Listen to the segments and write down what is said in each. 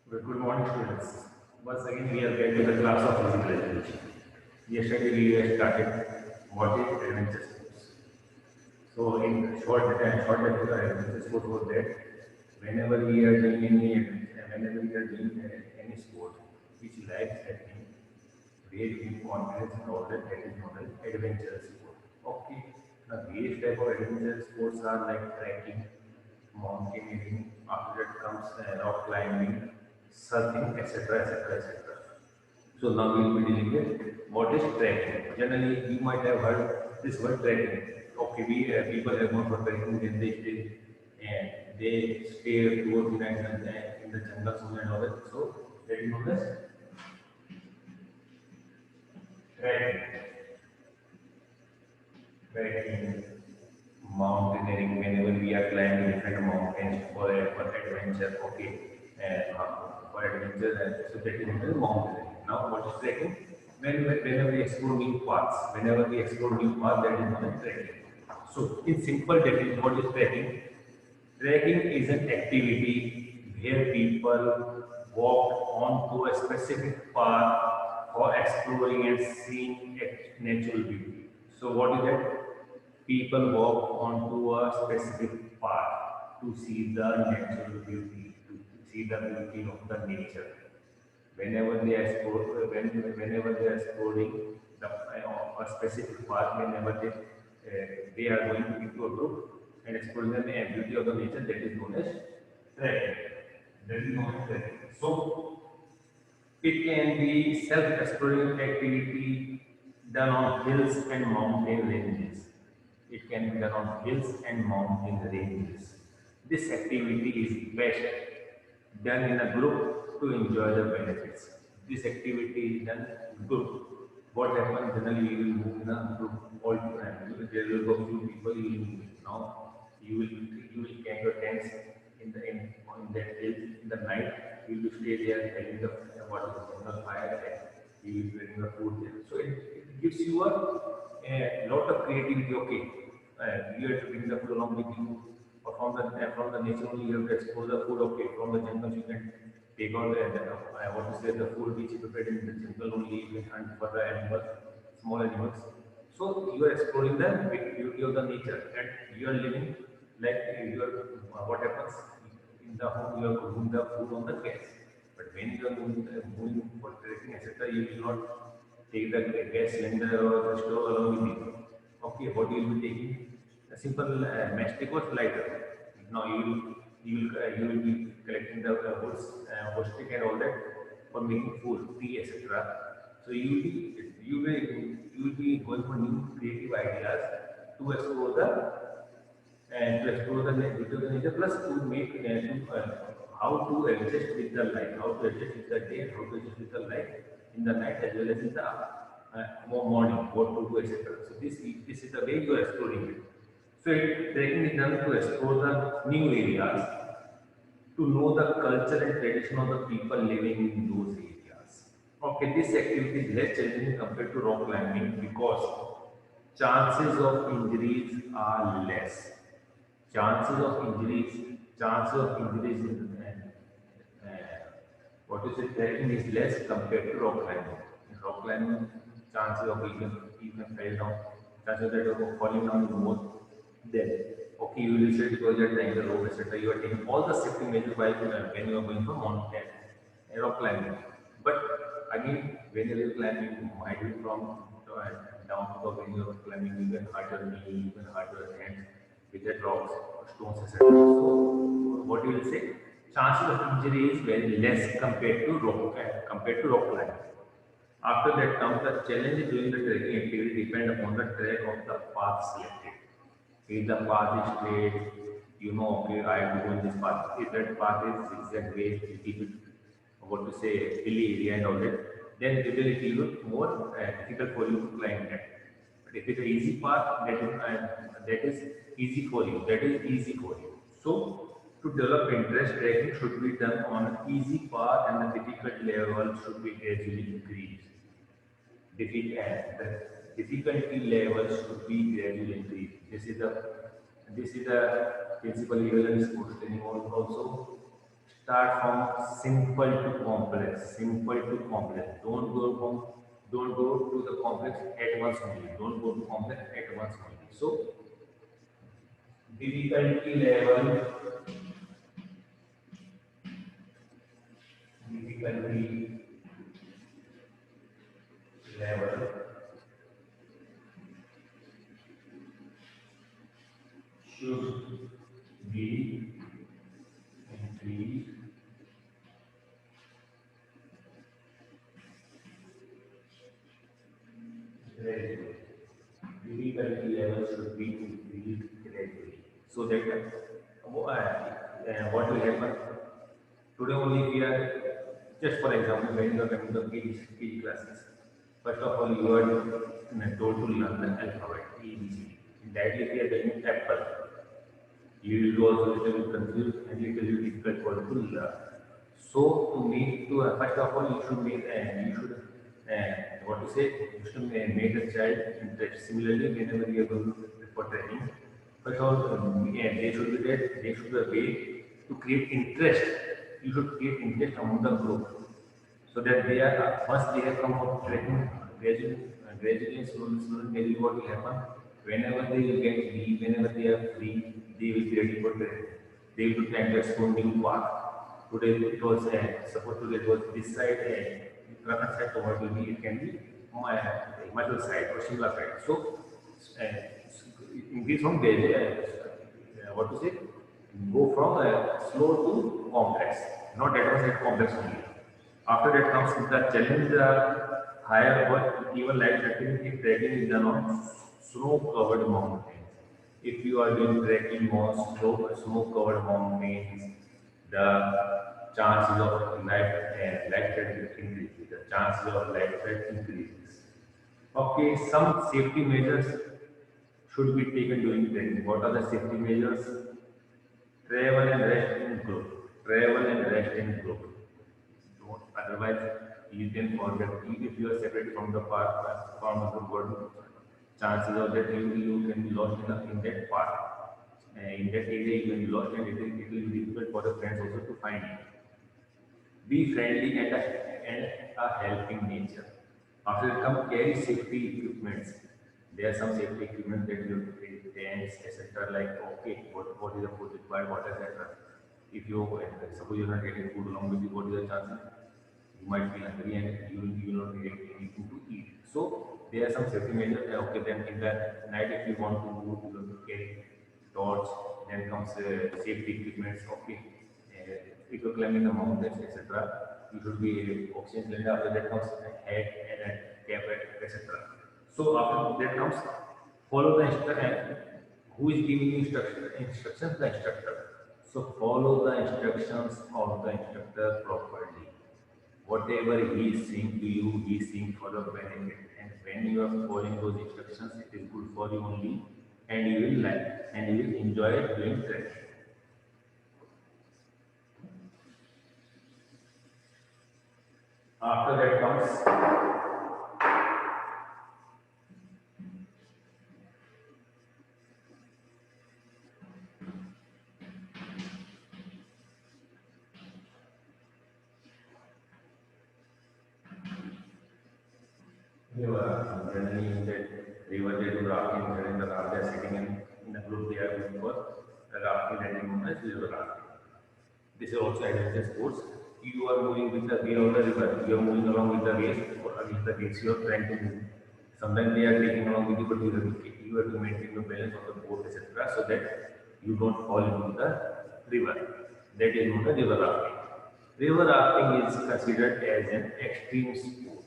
Good morning, students. Once again, we are back to the class of physical education. Yesterday, we have started what is adventure sports. So, in short adventure sport was that whenever we are doing whenever we are doing any sport which likes happening, where you give confidence and all that, that is known as adventure sport. Okay. Now, these type of adventure sports are like trekking, mountaineering, after that comes rock climbing, surfing, etc. etc. etc. So now we will be dealing with what is trekking. Generally, you might have heard this word trekking. Okay, we people have gone for trekking, then they stay 2 or 3 nights in the jungle zone and all that. So that is known as trekking. Trekking, mountaineering, whenever we are climbing different mountains for adventure, okay, and for adventure, and so that is known as mountaineering. Now, what is trekking? Whenever we explore new paths, whenever we explore new paths, that is known as trekking. So, in simple definition, what is trekking? Trekking is an activity where people walk onto a specific path for exploring and seeing natural beauty. So, what is that? People walk onto a specific path to see the natural beauty, to see the beauty of the nature. Whenever they are exploring a specific path, whenever they are going into a group and exploring the beauty of the nature, that is known as trekking. That is known as trekking. So it can be self-exploring activity done on hills and mountain ranges. It can be done on hills and mountain ranges. This activity is best done in a group to enjoy the benefits. This activity is done in group. What happens generally, you will move in a group all the time. There will go few people, you will move. Now you will camp your tents in that hill in the night. You will stay there having the what is the jungle fire and you will be getting the food there. So it gives you a lot of creativity. Okay, you have to bring the food along with you, or from the nature only you have to explore the food. Okay, from the jungle you can take out the what to say the food which is prepared in the jungle only. You can hunt for the animals, small animals. So you are exploring the beauty of the nature, and you are living like you are. What happens in the home? You are cooking the food on the gas, but when you are moving for trekking, etc., you will not take the gas cylinder or the stove along with you. Okay, what you will be taking? A simple matchstick or lighter. Now you will be collecting the wood stick and all that for making food, tea, etc. So you will be going for new creative ideas to explore the nature plus to make how to adjust with the light, how to adjust with the day, how to adjust with the light in the night as well as in the morning, what to do, etc. So this is the way you are exploring it. So trekking is done to explore the new areas, to know the culture and tradition of the people living in those areas. Okay, this activity is less challenging compared to rock climbing because chances of injuries are less. Chances of injuries uh, what is it, trekking is less compared to rock climbing. In rock climbing, chances of you can fall down, chances that of falling down is more. Then, okay, you will say because you are trying the rope, etc. You are taking all the safety measures while when you are going for mountain rock climbing. But again, when you are climbing, you might be from down to the when you are climbing, you can hurt your knee, you can hurt your hands with the rocks, stones, etc. So, what you will say? Chances of injury is very less compared to rock climbing. After that comes the challenge during the trekking activity depend upon the track of the path selected. If the path is straight, you know, okay, I have to go in this path. If that path is zigzag way, little bit, what to say, hilly area and all that, then it will be more difficult for you to climb that. But if it's an easy path, that is easy for you. That is easy for you. So, to develop interest, trekking should be done on an easy path and the difficult level should be gradually increased. The difficulty level should be gradually increased. This is the principal level in sports training also. Start from simple to complex. Simple to complex. Don't go to the complex at once only. Don't go to complex at once only. So difficulty level, difficulty level should be increased gradually. Difficulty level should be increased gradually. So that what will happen? Today only we are, just for example, when you are coming to KG classes, first of all you are told to learn the alphabet ABC. In that if you are taking apple, you will also little bit confused and little bit difficult for you to learn. So to make to first of all you should make you should what to say you should make the child interest. Similarly, whenever you are going for training, first of all they should be there. They should be a way to create interest. You should create interest among the group so that they are once they have come out tracking gradually and slowly, maybe what will happen whenever they will get leave, whenever they are free, they will be ready for training. They will plan to explore new path. Today it was suppose today it was this side Uttarakhand side, so what will be it can be my Himachal side or Shimla side. So increase from there, what to say, go from slow to complex, not advanced and complex only. After that comes the challenge, higher or even light trekking if trekking is done on snow-covered mountains. If you are doing trekking on snow-covered mountains, the chances of life threat increases. The chances of life threat increases. Okay, some safety measures should be taken during trekking. What are the safety measures? Travel and rest in group. Travel and rest in group. Don't, otherwise you can forget. If you are separate from the part from the world, chances of that you can be lost in that part. In that area you can be lost and it will be difficult for the friends also to find you. Be friendly and a helping nature. After it come, carry safety equipments. There are some safety equipment that you carry, tents, etc. Like okay, what is the food required, what etc. If you suppose you're not getting food along with you, what is the chances? You might be hungry and you will not get anything to eat. So there are some safety measures. Okay, then in the night if you want to move, you have to carry torch. Then comes safety equipments. Okay, if you're climbing the mountains, etc., you should be oxygen cylinder. After that comes a head and a cap, etc. So after that comes follow the instruction. Who is giving you instructions? The instructor. So follow the instructions of the instructor properly. Whatever he is saying to you, he is saying for your benefit. And when you are following those instructions, it is good for you only, and you will like and you will enjoy doing trekking. After that comes generally in that river they do rafting, wherein the raft they are sitting in a group, they are going for rafting and known as river rafting. This is also adventure sports. You are moving with the wave of the river, you are moving along with the waves or against the waves, you are trying to move. Sometimes they are taking along with you, but you have to maintain your balance on the boat, etc., so that you don't fall into the river. That is known as river rafting. River rafting is considered as an extreme sport.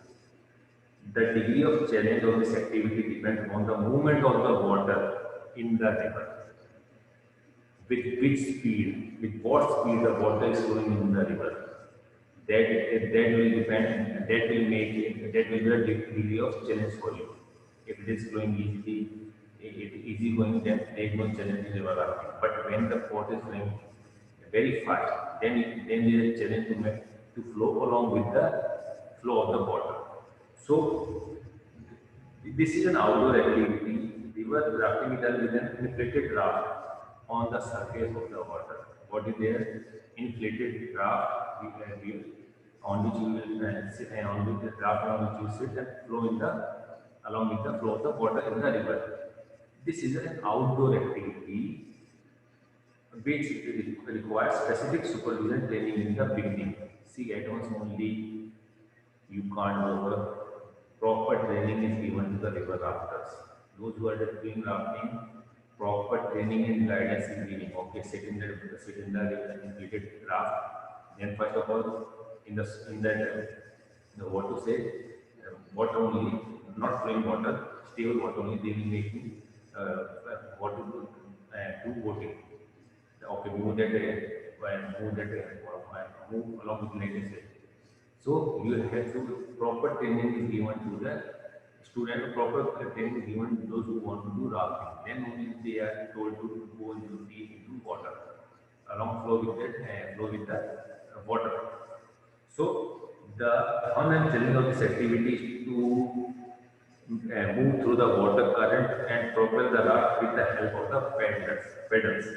The degree of challenge of this activity depends on the movement of the water in the river. With which speed, with what speed the water is flowing in the river. That will depend, that will be the degree of challenge for you. If it is flowing easily, it easy going, then there is no challenge in river rafting. But when the water is flowing very fast, then there is a challenge to flow along with the flow of the water. So this is an outdoor activity. River rafting is done with an inflated raft on the surface of the water. What is there? Inflated raft on which you will sit, and on which the raft on which you sit and flow in the along with the flow of the water in the river. This is an outdoor activity which requires specific supervision training in the beginning. See, at once only you can't over. Proper training is given to the river rafters. Those who are doing rafting, proper training and guidance is given. Okay, sit in the inflated raft. Then first of all, in that the what to say, water only, not plain water, stable water only. They will make you what to do boating. Okay, move that move along with nature. So you have to proper training is given to the student. Proper training is given to those who want to do rafting. Then only they are told to go into deep into water, along flow with that flow with the water. So the fun and challenge of this activity is to move through the water current and propel the raft with the help of the pedals.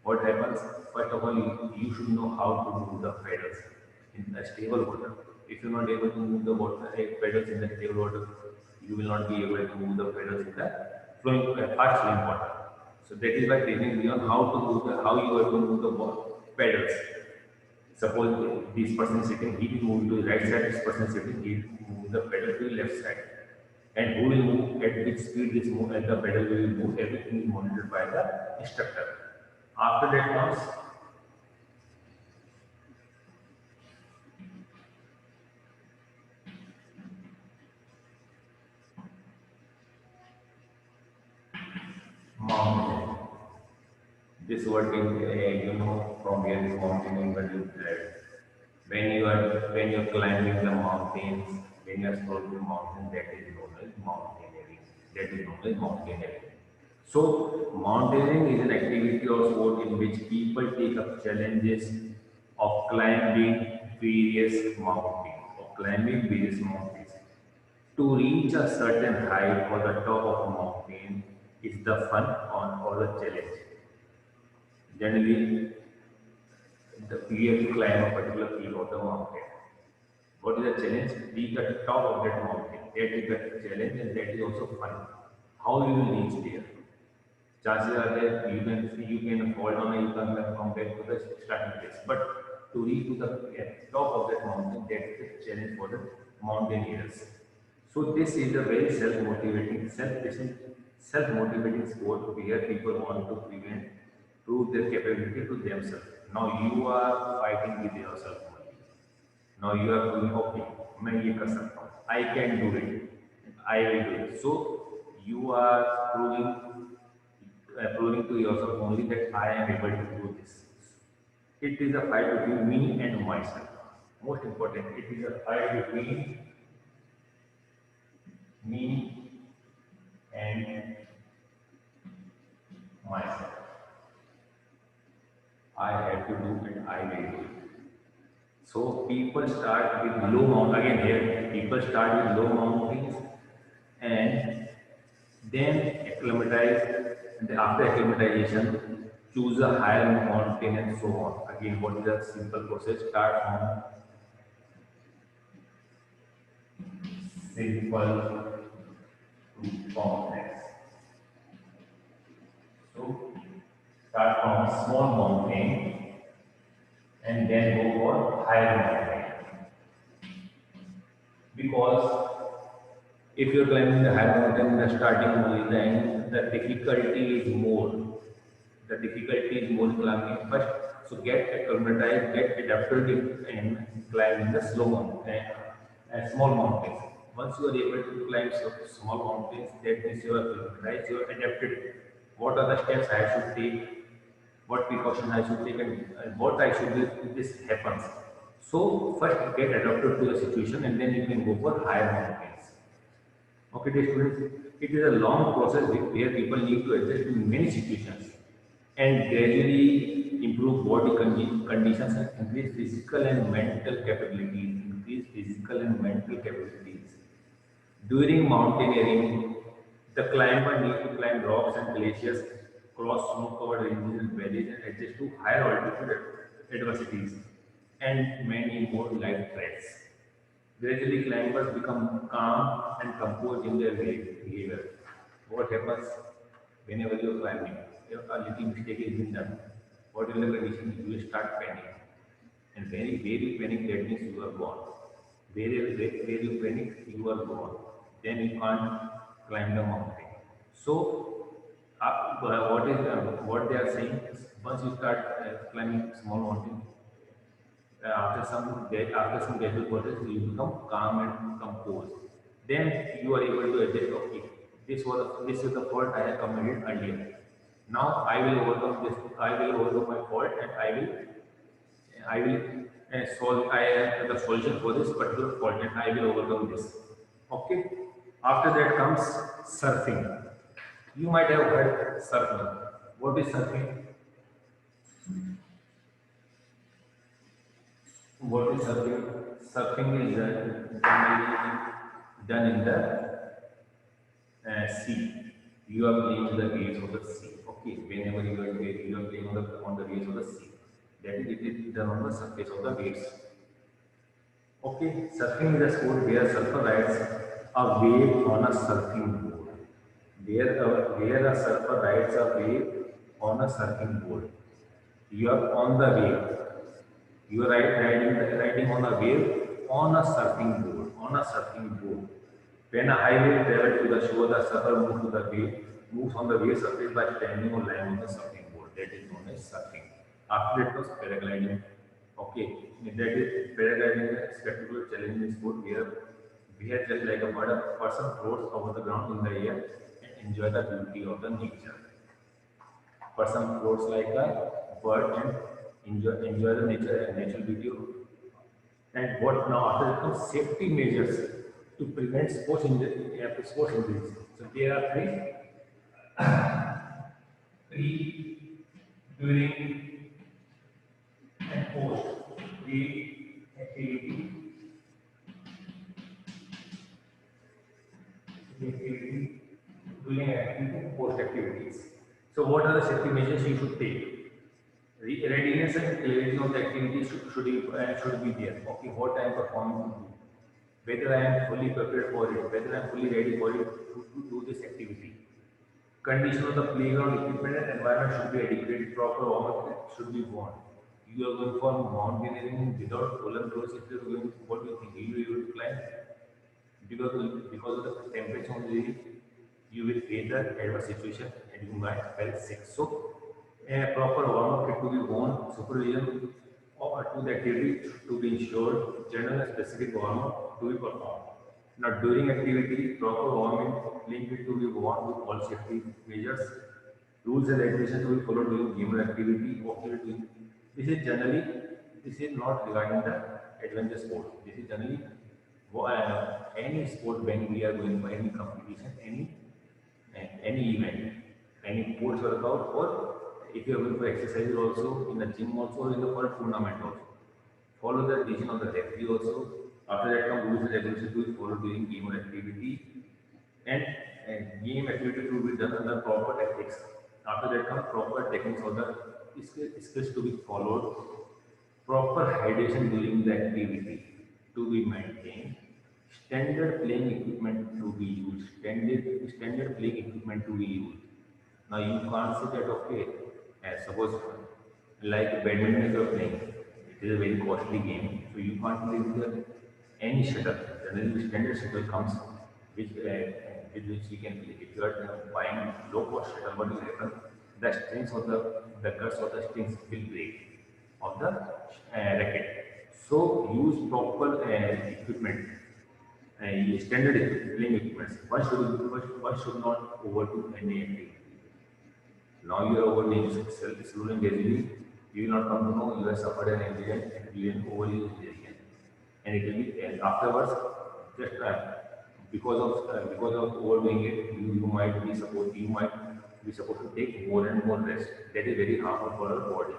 What happens? First of all, you should know how to move the pedals in a stable water. If you're not able to move the water pedals in the stable water, you will not be able to move the pedals in the flowing, fast flowing water. So that is why training beyond how to move how you are to move the pedals. Suppose this person is sitting, he will move to the right side. This person is sitting, he will move the pedal to the left side. And who will move at which speed this move and the pedal will move. Everything is monitored by the instructor. After that comes mountain. This word is from where this mountain is derived. When you are climbing the mountains, when you are exploring the mountain, that is known as mountaineering. That is known as mountaineering. So mountaineering is an activity or sport in which people take up challenges of climbing various mountains To reach a certain height or the top of a mountain is the fun or the challenge. Generally, we have to climb a particular peak of the mountain. What is the challenge? Reach the top of that mountain. That is the challenge and that is also fun. How you will reach there? Chances are there you can fall down and you can come back to the starting place. But to reach to the top of that mountain, that is the challenge for the mountaineers. So this is a very self-motivating sport where people want to prove their capability to themselves. Now you are fighting with yourself only. Now you are doing okay. मैं ये कर सकता हूँ. I can do it. I will do it. So you are proving to yourself only that I am able to do this. It is a fight between me and myself. Most important, it is a fight between me and myself. I have to do it, I will do it. So people start with low mountains. Again here, people start with low mountains and then acclimatize, and after acclimatization, choose a higher mountain and so on. Again, what is the simple process? Start from simple to complex. So start from a small mountain and then go for higher mountain. Because if you're climbing the higher mountain in the starting only, then the difficulty is more. The difficulty is more climbing first. So get acclimatized, get adapted in climbing the slow mountain and small mountains. Once you are able to climb small mountains, that means you are acclimatized, you are adapted. What are the steps I should take? What precautions I should take and what I should do if this happens. So first get adapted to the situation and then you can go for higher mountains. Okay, dear students, it is a long process where people need to adjust in many situations and gradually improve body conditions and increase physical and mental capabilities. During mountaineering, the climber needs to climb rocks and glaciers cross snow-covered ranges and valleys, and adjust to higher altitude adversities and many more life threats. Gradually, climbers become calm and composed in their behavior. What happens whenever you are climbing? If a little mistake is being done, what will the condition? You will start panicking. And where you panic, that means you are gone. Where you panic, you are gone. Then you can't climb the mountain. So, what they are saying is once you start climbing small mountain, after some gradual process, you become calm and composed. Then you are able to adjust. Okay, this is the fault I have committed earlier. Now I will overcome this. I will overcome my fault, and I will solve the solution for this particular fault, and I will overcome this. Okay. After that comes surfing. You might have heard surfing. What is surfing? What is surfing? Surfing is generally done in the sea. You are playing with the waves of the sea. Okay, whenever you are playing on the waves of the sea, that is, it is done on the surface of the waves. Okay, surfing is a sport where surfer rides a wave on a surfing board. Where a surfer rides a wave on a surfing board. You are on the wave. You are riding on a wave on a surfing board. On a surfing board. When a high wave travels to the shore, the surfer moves on the wave surface by standing or lying on the surfing board. That is known as surfing. After that was paragliding. Okay, that is paragliding is a spectacular challenging sport where just like a bird, a person floats over the ground in the air and enjoy the beauty of the nature. Person floats like a bird and enjoy the natural beauty. And what now after that comes safety measures to prevent sports injuries. So there are pre, during, and post. Pre activity, during activity, post activities. So what are the safety measures you should take? Readiness and clarity of the activity should be there. Okay, what I am performing to do, whether I am fully prepared for it, whether I am fully ready for it to do this activity. Condition of the playground equipment and environment should be adequate. Proper warm-up should be worn. You are going for mountaineering without polar clothes. If you are going, what do you think? Will you be able to climb? Because of the temperature only, you will face the adverse situation and you might fall sick. So, a proper warm-up kit to be worn, supervision or to the activity to be ensured, general and specific warm-up to be performed. Now, during activity, proper warming link it to be worn with all safety measures, rules and regulations to be followed during game activity. This is generally, this is not regarding the adventure sport. This is generally any sport when we are going for any competition, any event, any sports workout, or if you are going for exercise also in the gym also, or in the for tournament also. Follow the decision of the referee also. After that come rules and regulations to be followed during game or activity, and, and game activity to be done under proper tactics. After that come proper techniques of the skills to be followed, proper hydration during the activity to be maintained, standard playing equipment to be used, standard playing equipment to be used. Now you can't say that okay, suppose like badminton if you are playing, it is a very costly game, so you can't play with any shuttle. Generally, standard shuttle comes with which you can play. If you are buying low cost shuttle, what will happen? The strings of the guts of the strings will break of the racket. So use proper equipment, standard playing equipment. One should not overdo any activity. Now you are overdoing slowly and gradually, you will not come to know you have suffered an accident and you will overuse it again. And it will be and afterwards, just because of overdoing it, you might be supposed to take more and more rest. That is very harmful for our body.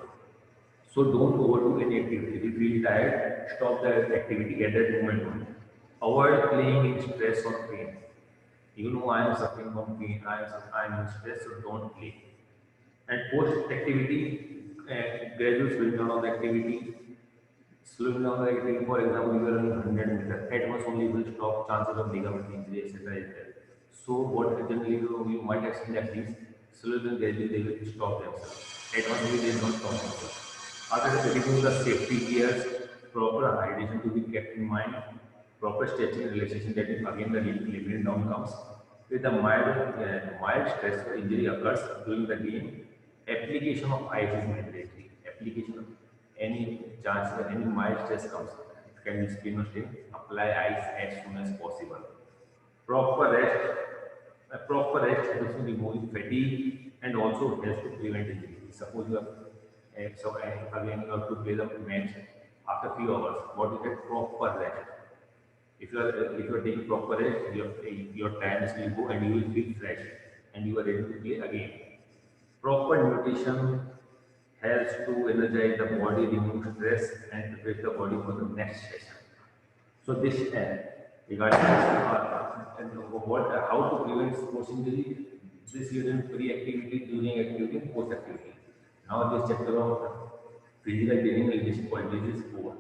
So don't overdo any activity. If you feel tired, stop the activity at that moment only. Avoid playing in stress or pain. You know I am suffering from pain, I am in stress, so don't play. And post activity, gradual slowing down of the activity. Slowing down the activity, for example, you are running 100 meters, at once only will stop, chances of ligament injury, etc. is there. So what generally you might have seen that these slowly and gradually they will stop themselves. At once only they don't stop themselves. After taking the safety gears, proper hydration to be kept in mind, proper stretching and relaxation, that is again the limiting down comes. With the mild stress or injury occurs during the game, application of ice is mandatory. Application of any chance that any mild stress comes, it can be skin or sting, apply ice as soon as possible. Proper rest, proper rest helps in removing fatigue and also helps to prevent injury. Suppose you have, again you have to play the match after few hours. What is that proper rest? If you are taking proper rest, your tiredness will go and you will feel fresh and you are ready to play again. Proper nutrition helps to energize the body, remove stress, and prepare the body for the next session. So this regarding this, how to prevent sports injury, this is in pre-activity, during activity, and post-activity. Now this chapter of physical training will disappoint. This is over.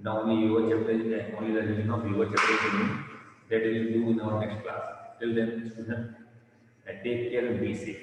Now only your chapter is only the revision of your chapter is remaining. That we will do in our next class. Till then, students, take care and be safe.